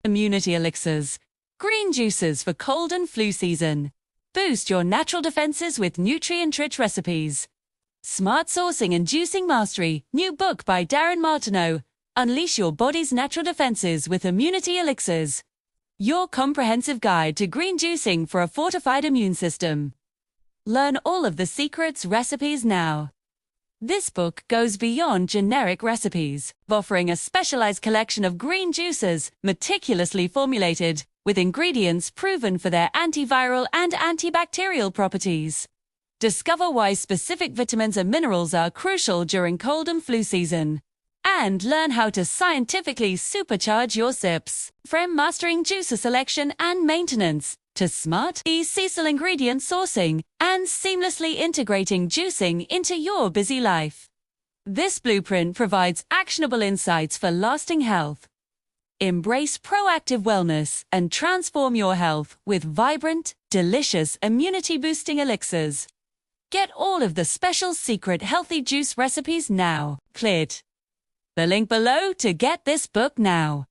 Immunity Elixirs, green juices for cold and flu season. Boost your natural defenses with nutrient-rich recipes. Smart Sourcing and Juicing Mastery, new book by Darin Martineau. Unleash your body's natural defenses with Immunity Elixirs. Your comprehensive guide to green juicing for a fortified immune system. Learn all of the secrets, recipes now. This book goes beyond generic recipes, offering a specialized collection of green juices, meticulously formulated, with ingredients proven for their antiviral and antibacterial properties. Discover why specific vitamins and minerals are crucial during cold and flu season. And learn how to scientifically supercharge your sips. From mastering juicer selection and maintenance, to smart, seasonal ingredient sourcing, and seamlessly integrating juicing into your busy life. This blueprint provides actionable insights for lasting health. Embrace proactive wellness and transform your health with vibrant, delicious immunity-boosting elixirs. Get all of the special secret healthy juice recipes now. Click the link below to get this book now.